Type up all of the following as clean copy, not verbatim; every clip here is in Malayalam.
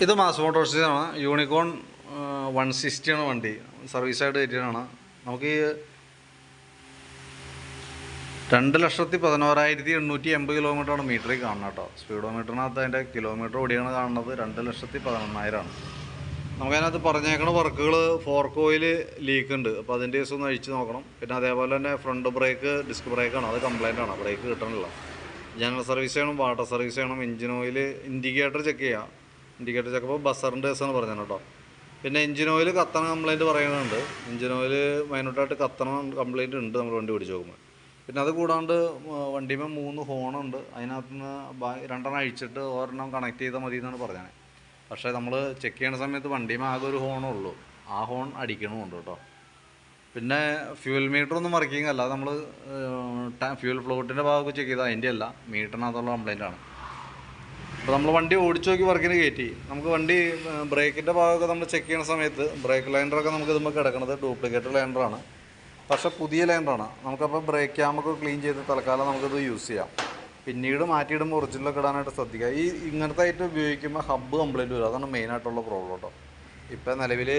ഇത് മാസ് മോട്ടോഴ്സിനാണ്. യൂണിക്കോൺ 160 ആണ് വണ്ടി. സർവീസായിട്ട് കയറ്റിയതാണ്. നമുക്ക് ഈ 2,11,880 കിലോമീറ്ററാണ് മീറ്ററിൽ കാണുന്നത് കേട്ടോ. സ്പീഡോമീറ്ററിനകത്ത് അതിൻ്റെ കിലോമീറ്റർ ഓടിയാണ് കാണുന്നത് 2,11,000. നമുക്കതിനകത്ത് പറഞ്ഞേക്കണ വർക്കുകൾ ഫോർക്ക് ഓയിൽ ലീക്ക് ഉണ്ട്. അപ്പോൾ അതിൻ്റെ കേസ് ഒന്ന് അഴിച്ച് നോക്കണം. പിന്നെ അതേപോലെ തന്നെ ഫ്രണ്ട് ബ്രേക്ക് ഡിസ്ക് ബ്രേക്കാണ്, അത് കംപ്ലൈൻ്റ് ആണ്, ബ്രേക്ക് കിട്ടണില്ല. ജനറൽ സർവീസ് ചെയ്യണം, വാട്ടർ സർവീസ് ചെയ്യണം. എഞ്ചിൻ ഓയിൽ ഇൻഡിക്കേറ്റർ ചെക്ക് ചെയ്യാം. ഇൻഡിക്കേറ്റർ ചെക്കപ്പോൾ ബസറിൻ്റെ കേസാണ് പറഞ്ഞത് കേട്ടോ. പിന്നെ എഞ്ചിൻ ഓയിൽ കത്തണ കംപ്ലയിൻറ്റ് പറയുന്നുണ്ട്. എഞ്ചിൻ ഓയിൽ മൈനൂട്ടായിട്ട് കത്തണ കംപ്ലയിൻറ്റ് ഉണ്ട് നമ്മൾ വണ്ടി പിടിച്ച് നോക്കുമ്പോൾ. പിന്നെ അത് കൂടാണ്ട് വണ്ടിമേ 3 ഹോണുണ്ട്. അതിനകത്ത് നിന്ന് 2 അഴിച്ചിട്ട് ഒരെണ്ണം കണക്ട് ചെയ്താൽ മതി എന്നാണ് പറഞ്ഞത്. പക്ഷേ നമ്മൾ ചെക്ക് ചെയ്യുന്ന സമയത്ത് വണ്ടിമേ ആകെ ഒരു ഹോണേ ഉള്ളൂ. ആ ഹോൺ അടിക്കണമുണ്ട് കേട്ടോ. പിന്നെ ഫ്യൂൽ മീറ്റർ ഒന്നും വർക്കിംഗ് അല്ല. നമ്മൾ ഫ്യൂൽ ഫ്ലോട്ടിൻ്റെ ഭാഗമൊക്കെ ചെക്ക് ചെയ്താൽ അതിൻ്റെ അല്ല, മീറ്ററിനകത്തുള്ള കംപ്ലയിൻ്റാണ്. അപ്പോൾ നമ്മൾ വണ്ടി ഓടിച്ചു നോക്കി വർക്കിന് കയറ്റി. നമുക്ക് വണ്ടി ബ്രേക്കിൻ്റെ ഭാഗമൊക്കെ നമ്മൾ ചെക്ക് ചെയ്യുന്ന സമയത്ത് ബ്രേക്ക് ലൈൻഡറൊക്കെ നമുക്ക് ഇതുമ്പോൾ കിടക്കുന്നത് ഡ്യൂപ്ലിക്കേറ്റ് ലൈൻഡറാണ്. പക്ഷേ പുതിയ ലൈൻഡറാണ്. നമുക്കപ്പോൾ ബ്രേക്ക് ക്യാമൊക്കെ ക്ലീൻ ചെയ്ത് തൽക്കാലം നമുക്കിത് യൂസ് ചെയ്യാം. പിന്നീട് മാറ്റിയിടുമ്പോൾ ഒറിജിനലൊക്കെ ഇടാനായിട്ട് ശ്രദ്ധിക്കുക. ഇങ്ങനത്തെ ആയിട്ട് ഉപയോഗിക്കുമ്പോൾ ഹബ്ബ് കംപ്ലയിൻറ്റ് വരും. അതാണ് മെയിനായിട്ടുള്ള പ്രോബ്ലം കേട്ടോ. ഇപ്പോൾ നിലവിൽ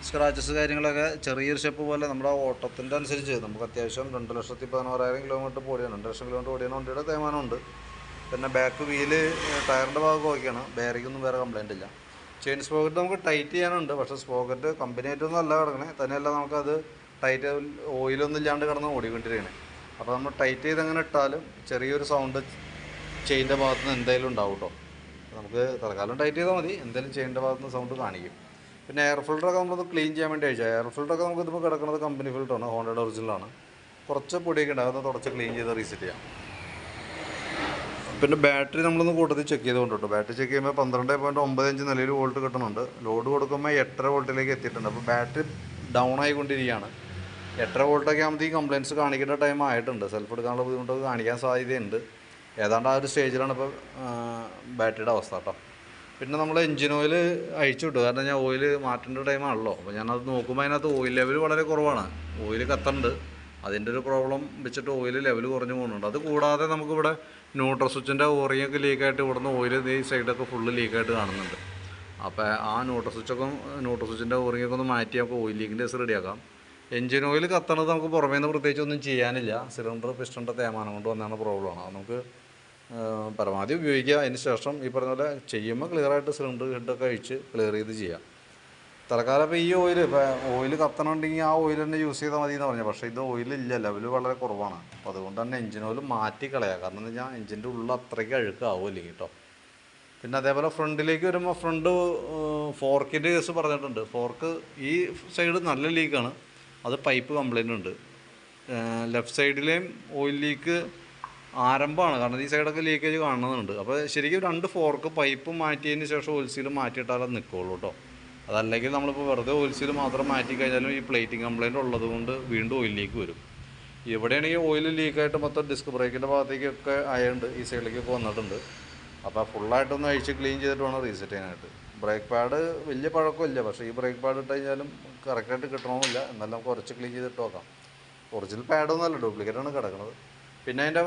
സ്ക്രാച്ചസ് കാര്യങ്ങളൊക്കെ ചെറിയൊരു സ്റ്റെപ്പ് പോലെ നമ്മുടെ ഓട്ടത്തിൻ്റെ അനുസരിച്ച് നമുക്ക് അത്യാവശ്യം 2,16,000 കിലോമീറ്റർ ഓടിയാണ്. 2 ലക്ഷം കിലോമീറ്റർ ഓടിയാണ് വണ്ടിയുടെ തേയ്മാനമുണ്ട്. പിന്നെ ബാക്ക് വീല് ടയറിൻ്റെ ഭാഗമൊക്കെ ഓക്കെയാണ്. ബെയറിങ്ങൊന്നും വേറെ കംപ്ലയിൻ്റ് ഇല്ല. ചെയിൻ സ്പോക്കറ്റ് നമുക്ക് ടൈറ്റ് ചെയ്യാനുണ്ട്. പക്ഷേ സ്പോക്കറ്റ് കമ്പനി ആയിട്ടൊന്നും അല്ല കിടക്കണേ. തന്നെയല്ല നമുക്കത് ടൈറ്റ് ഓയിലൊന്നും ഇല്ലാണ്ട് കിടന്ന് ഓടിക്കൊണ്ടിരിക്കണേ. അപ്പോൾ നമ്മൾ ടൈറ്റ് ചെയ്ത് അങ്ങനെ ഇട്ടാലും ചെറിയൊരു സൗണ്ട് ചെയിൻ്റെ ഭാഗത്ത് നിന്ന് എന്തായാലും ഉണ്ടാവും കേട്ടോ. നമുക്ക് തൽക്കാലം ടൈറ്റ് ചെയ്താൽ മതി, എന്തായാലും ചെയിൻ്റെ ഭാഗത്ത് നിന്ന് സൗണ്ട് കാണിക്കും. പിന്നെ എയർ ഫിൽറ്ററൊക്കെ നമ്മളത് ക്ലീൻ ചെയ്യാൻ വേണ്ടി അയച്ചാൽ എയർ ഫിൽറ്ററൊക്കെ നമുക്ക് ഇതിപ്പോൾ കിടക്കുന്നത് കമ്പനി ഫിൽറ്ററാണ്, ഹോണ്ടയുടെ ഒറിജിനലാണ്. കുറച്ച് പൊടിയൊക്കെ ഉണ്ട്, അതൊന്ന് തുടച്ച് ക്ലീൻ ചെയ്ത് റീസെറ്റ് ചെയ്യാം. പിന്നെ ബാറ്ററി നമ്മളൊന്ന് കൂട്ടത്തിൽ ചെക്ക് ചെയ്തുകൊണ്ട് കേട്ടോ. ബാറ്ററി ചെക്ക് ചെയ്യുമ്പോൾ 12.95 നിലയിൽ വോൾട്ട് കിട്ടുന്നുണ്ട്. ലോഡ് കൊടുക്കുമ്പോൾ 8.5 വോൾട്ടിലേക്ക് എത്തിയിട്ടുണ്ട്. അപ്പോൾ ബാറ്ററി ഡൗൺ ആയിക്കൊണ്ടിരിക്കുകയാണ്. 8.5 വോൾട്ടൊക്കെ ആകുമ്പോൾ ഈ കംപ്ലയിൻറ്റ്സ് കാണിക്കേണ്ട ടൈം ആയിട്ടുണ്ട്. സെൽഫ് എടുക്കാനുള്ള ബുദ്ധിമുട്ടൊക്കെ കാണിക്കാൻ സാധ്യതയുണ്ട്. ഏതാണ്ട് ആ ഒരു സ്റ്റേജിലാണ് ഇപ്പോൾ ബാറ്ററിയുടെ അവസ്ഥ കേട്ടോ. പിന്നെ നമ്മൾ എഞ്ചിൻ ഓയിൽ അഴിച്ചു വിട്ടു. കാരണം ഞാൻ ഓയിൽ മാറ്റേണ്ട ടൈമാണല്ലോ. അപ്പോൾ ഞാനത് നോക്കുമ്പോൾ അതിനകത്ത് ഓയിൽ ലെവൽ വളരെ കുറവാണ്. ഓയിൽ കത്തുന്നുണ്ട്. അതിൻ്റെ ഒരു പ്രോബ്ലം വെച്ചിട്ട് ഓയിൽ ലെവൽ കുറഞ്ഞു പോകുന്നുണ്ട്. അത് കൂടാതെ നമുക്കിവിടെ ന്യൂട്രൽ സ്വിച്ചിൻ്റെ ഓറിയൊക്കെ ലീക്കായിട്ട് ഇവിടുന്ന് ഓയിൽ ഈ സൈഡൊക്കെ ഫുള്ള് ലീക്കായിട്ട് കാണുന്നുണ്ട്. അപ്പോൾ ആ ന്യൂട്രൽ സ്വിച്ചിൻ്റെ ഓറിയൊക്കെ ഒന്ന് മാറ്റി നമുക്ക് ഓയിൽ ലീക്കിൻ്റെ കേസ് റെഡിയാക്കാം. എഞ്ചിൻ ഓയിൽ കത്തണത് നമുക്ക് പുറമേ നിന്ന് പ്രത്യേകിച്ച് ഒന്നും ചെയ്യാനില്ല. സിലിണ്ടർ പിസ്റ്റണിൻ്റെ തേയ്മാനം കൊണ്ട് വന്നാണ് പ്രോബ്ലമാണ്. അത് നമുക്ക് പരമാവധി ഉപയോഗിക്കുക. അതിന് ശേഷം ഈ പറഞ്ഞ പോലെ ചെയ്യുമ്പോൾ ക്ലിയറായിട്ട് സിലിണ്ടർ ഹെഡൊക്കെ അഴിച്ച് ക്ലിയർ ചെയ്ത് ചെയ്യാം. തൽക്കാലം ഇപ്പോൾ ഈ ഓയിൽ കത്തണുണ്ടെങ്കിൽ ആ ഓയിൽ തന്നെ യൂസ് ചെയ്താൽ മതി എന്ന് പറഞ്ഞത്. പക്ഷേ ഇത് ഓയിലില്ല, ലെവൽ വളരെ കുറവാണ്. അപ്പോൾ അതുകൊണ്ട് തന്നെ എഞ്ചിൻ ഓയിൽ മാറ്റി കളയാം. കാരണം എന്ന് വെച്ചാൽ എഞ്ചിൻ്റെ ഉള്ളിൽ അത്രയ്ക്ക് അഴുക്കാവില്ല കേട്ടോ. പിന്നെ അതേപോലെ ഫ്രണ്ടിലേക്ക് വരുമ്പോൾ ഫ്രണ്ട് ഫോർക്കിൻ്റെ കേസ് പറഞ്ഞിട്ടുണ്ട്. ഫോർക്ക് ഈ സൈഡ് നല്ല ലീക്കാണ്, അത് പൈപ്പ് കംപ്ലയിൻ്റ് ഉണ്ട്. ലെഫ്റ്റ് സൈഡിലെയും ഓയിൽ ലീക്ക് ആരംഭമാണ്, കാരണം ഈ സൈഡൊക്കെ ലീക്കേജ് കാണുന്നുണ്ട്. അപ്പോൾ ശരിക്കും 2 ഫോർക്ക് പൈപ്പ് മാറ്റിയതിന് ശേഷം ഓയിൽ സീൽ മാറ്റിയിട്ടാലത് നിൽക്കുള്ളൂ കേട്ടോ. അതല്ലെങ്കിൽ നമ്മളിപ്പോൾ വെറുതെ ഓയിൽ സീൽ മാത്രം മാറ്റി കഴിഞ്ഞാലും ഈ പ്ലേറ്റിംഗ് കംപ്ലയിൻ്റ് ഉള്ളത് കൊണ്ട് വീണ്ടും ഓയിൽ ലീക്ക് വരും. ഇവിടെയാണെങ്കിൽ ഓയിൽ ലീക്കായിട്ട് മൊത്തം ഡിസ്ക് ബ്രേക്കിൻ്റെ ഭാഗത്തേക്കൊക്കെ ആയതുകൊണ്ട് ഈ സൈഡിലേക്കൊക്കെ വന്നിട്ടുണ്ട്. അപ്പോൾ ഫുള്ളായിട്ടൊന്ന് അഴിച്ച് ക്ലീൻ ചെയ്തിട്ട് വേണം റീസെറ്റ് ചെയ്യാനായിട്ട്. ബ്രേക്ക് പാഡ് വലിയ പഴക്കമില്ല, പക്ഷേ ഈ ബ്രേക്ക് പാഡ് ഇട്ട് കഴിഞ്ഞാലും കറക്റ്റായിട്ട് കിട്ടണമെന്നില്ല. എന്നാലും നമുക്ക് കുറച്ച് ക്ലീൻ ചെയ്തിട്ട് നോക്കാം. ഒറിജിനൽ പാഡൊന്നുമല്ല, ഡ്യൂപ്ലിക്കേറ്റാണ് കിടക്കുന്നത്. പിന്നെ അതിൻ്റെ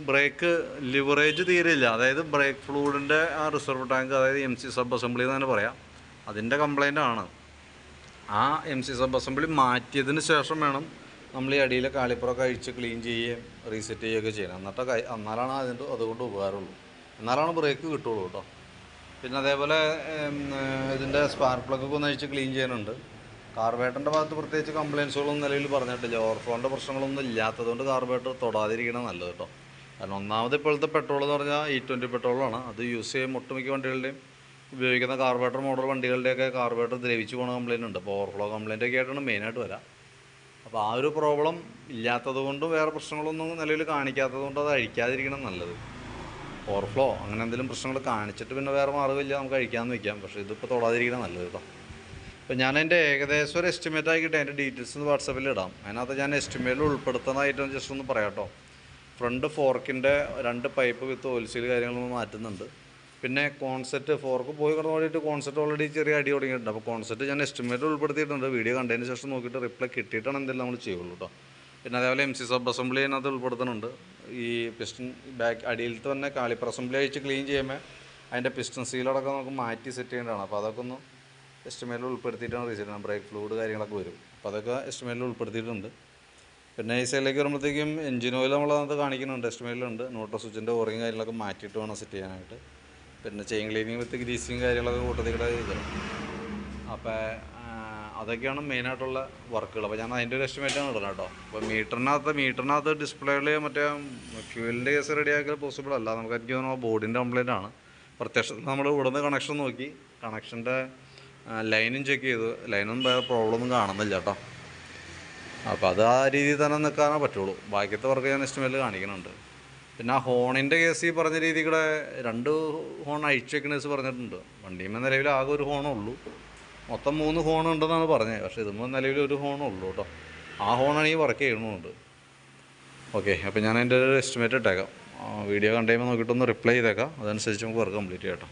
ബ്രേക്ക് ലിവറേജ് തീരെയില്ല. അതായത് ബ്രേക്ക് ഫ്ലൂയിഡിൻ്റെ ആ റിസർവ് ടാങ്ക്, അതായത് MC സബ് അസംബ്ലി എന്ന് തന്നെ പറയാം, അതിൻ്റെ കംപ്ലയിൻ്റ് ആണ്. ആ MC സബ് അസംബ്ലി മാറ്റിയതിന് ശേഷം വേണം നമ്മൾ ഈ അടിയിലെ കാലിപ്പുറമൊക്കെ അഴിച്ച് ക്ലീൻ ചെയ്യുകയും റീസെറ്റ് ചെയ്യുകയൊക്കെ ചെയ്യണം. എന്നാലാണ് അതുകൊണ്ട് ഉപകാരമുള്ളൂ, എന്നാലാണ് ബ്രേക്ക് കിട്ടുള്ളൂ കേട്ടോ. പിന്നെ അതേപോലെ ഇതിൻ്റെ സ്പാർക്ക് പ്ലഗൊക്കെ ഒന്ന് അഴിച്ച് ക്ലീൻ ചെയ്യാനുണ്ട്. കാർബേറ്ററിൻ്റെ ഭാഗത്ത് പ്രത്യേകിച്ച് കംപ്ലയിൻസുകളൊന്നും നിലവിൽ പറഞ്ഞിട്ടില്ല. ഓവർഫ്ലോൻ്റെ പ്രശ്നങ്ങളൊന്നും ഇല്ലാത്തതുകൊണ്ട് കാർബേറ്റർ തൊടാതിരിക്കണം നല്ലത് കേട്ടോ. കാരണം ഒന്നാമത് ഇപ്പോഴത്തെ പെട്രോൾ എന്ന് പറഞ്ഞാൽ E20 പെട്രോളാണ്. അത് യൂസ് ചെയ്യുമ്പോൾ ഒട്ടുമിക്ക വണ്ടികളുടെയും ഉപയോഗിക്കുന്ന കാർബേറ്റർ മോഡൽ വണ്ടികളുടെയൊക്കെ കാർബേറ്റർ ദ്രവിച്ച് പോകുന്ന കംപ്ലയിൻ്റ് ഉണ്ട്. അപ്പോൾ ഓവർഫ്ലോ കംപ്ലയിൻ്റ് ഒക്കെ ആയിട്ടാണ് മെയിനായിട്ട് വരാം. അപ്പോൾ ആ ഒരു പ്രോബ്ലം ഇല്ലാത്തത് കൊണ്ടും വേറെ പ്രശ്നങ്ങളൊന്നും നിലവിൽ കാണിക്കാത്തത് കൊണ്ട് അത് അഴിക്കാതിരിക്കണം നല്ലത്. ഓവർഫ്ലോ അങ്ങനെ എന്തെങ്കിലും പ്രശ്നങ്ങൾ കാണിച്ചിട്ട് പിന്നെ വേറെ മാർഗ്ഗമില്ല, നമുക്ക് അഴിക്കാമെന്ന് വയ്ക്കാം. പക്ഷേ ഇതിപ്പോൾ തൊടാതിരിക്കണം നല്ലത് കേട്ടോ. അപ്പോൾ ഞാൻ എൻ്റെ ഏകദേശം ഒരു എസ്റ്റിമേറ്റ് ആക്കിയിട്ട് അതിൻ്റെ ഡീറ്റെയിൽസ് വാട്സാപ്പിൽ ഇടാം. അതിനകത്ത് ഞാൻ എസ്റ്റിമേറ്റിൽ ഉൾപ്പെടുത്തുന്നതായിട്ട് ജസ്റ്റ് ഒന്ന് പറയാം കേട്ടോ. ഫ്രണ്ട് ഫോർക്കിൻ്റെ 2 പൈപ്പ് വിത്ത് ഓയിൽ സീൽ കാര്യങ്ങളൊന്നും മാറ്റുന്നുണ്ട്. പിന്നെ കോൺസെറ്റ് ഫോർക്ക് പോയി കിടന്ന് ഓടിയിട്ട് കോൺസെറ്റ് ഓൾറെഡി ചെറിയ അടി തുടങ്ങിയിട്ടുണ്ട്. അപ്പോൾ കോൺസെറ്റ് ഞാൻ എസ്റ്റിമേറ്റ് ഉൾപ്പെടുത്തിയിട്ടുണ്ട്. വീഡിയോ കണ്ടതിന് ശേഷം നോക്കിയിട്ട് റിപ്ലൈ കിട്ടിയിട്ടാണ് എന്തെങ്കിലും നമ്മൾ ചെയ്യുള്ളൂ കേട്ടോ. പിന്നെ അതേപോലെ MC സബ് അസംബ്ലി അതിനകത്ത് ഉൾപ്പെടുത്തുന്നുണ്ട്. ഈ പിസ്റ്റൺ ബാക്ക് അടിയിലത്തെ തന്നെ കാലിപ്പർ അസംബ്ലി അഴിച്ച് ക്ലീൻ ചെയ്യുമ്പോൾ അതിൻ്റെ പിസ്റ്റൺ സീലടക്കം നമുക്ക് മാറ്റി സെറ്റ് ചെയ്യേണ്ടതാണ്. അപ്പോൾ അതൊക്കെ ഒന്ന് എസ്റ്റിമേറ്റിൽ ഉൾപ്പെടുത്തിയിട്ടാണ് റീസെറ്റ് ചെയ്യുന്നത്. ബ്രേക്ക് ഫ്ലൂയിഡ് കാര്യങ്ങളൊക്കെ വരും. അപ്പോൾ അതൊക്കെ എസ്റ്റിമേറ്റിൽ ഉൾപ്പെടുത്തിയിട്ടുണ്ട്. പിന്നെ ഈ സൈഡിലേക്ക് വരുമ്പോഴത്തേക്കും എഞ്ചിൻ ഓയിൽ നമ്മളത് കാണിക്കുന്നുണ്ട്, എസ്റ്റിമേറ്റിലുണ്ട്. ന്യൂട്രൽ സ്വിച്ചിൻ്റെ ഓറിങ് കാര്യങ്ങളൊക്കെ മാറ്റിയിട്ട് വേണം സെറ്റ് ചെയ്യാനായിട്ട്. പിന്നെ ചെയിൻ ക്ലീനിങ് വിത്ത് ഗ്രീസിങ് കാര്യങ്ങളൊക്കെ കൂട്ടത്തിക്കിടെ ചെയ്തത്. അപ്പോൾ അതൊക്കെയാണ് മെയിനായിട്ടുള്ള വർക്കുകൾ. അപ്പോൾ ഞാൻ അതിൻ്റെ ഒരു എസ്റ്റിമേറ്റാണ് ഇടുന്നത് കേട്ടോ. അപ്പോൾ മീറ്ററിനകത്ത് ഡിസ്പ്ലേയിൽ മറ്റേ ഫ്യൂവലിൻ്റെ കേസ് റെഡിയാക്കിയാൽ പോസിബിൾ അല്ല. നമുക്ക് എനിക്ക് തോന്നുന്നു ബോർഡിൻ്റെ കംപ്ലൈൻ്റ് ആണ്. പ്രത്യക്ഷത്തിൽ നമ്മൾ ഇവിടുന്ന് കണക്ഷൻ നോക്കി, കണക്ഷൻ്റെ ലൈനും ചെക്ക് ചെയ്തു, ലൈനൊന്നും വേറെ പ്രോബ്ലം ഒന്നും കാണുന്നില്ല കേട്ടോ. അപ്പോൾ അത് ആ രീതിയിൽ തന്നെ നിൽക്കാനേ പറ്റുള്ളൂ. ബാക്കിയത്തെ വർക്ക് ഞാൻ എസ്റ്റിമേറ്റിൽ കാണിക്കുന്നുണ്ട്. പിന്നെ ആ ഹോണിൻ്റെ കേസ് ഈ പറഞ്ഞ രീതിയുടെ 2 ഹോൺ അഴിച്ചു വെക്കണേസ് പറഞ്ഞിട്ടുണ്ട്. വണ്ടിയുമ്പോൾ നിലവിൽ ആകെ ഒരു ഹോണേ ഉള്ളൂ. മൊത്തം 3 ഹോൺ ഉണ്ടെന്നാണ് പറഞ്ഞത്. പക്ഷേ ഇതുമ്പോൾ നിലവിൽ ഒരു ഹോണേ ഉള്ളൂ കേട്ടോ. ആ ഹോണാണ് ഈ വർക്ക് ചെയ്യണമുണ്ട്. ഓക്കെ, അപ്പോൾ ഞാൻ അതിൻ്റെ ഒരു എസ്റ്റിമേറ്റ് ഇട്ടേക്കാം. വീഡിയോ കണ്ടുകഴിയുമ്പോൾ നോക്കിയിട്ടൊന്ന് റിപ്ലൈ ചെയ്തേക്കാം. അതനുസരിച്ച് നമുക്ക് വർക്ക് കംപ്ലീറ്റ് ചെയ്യാം കേട്ടോ.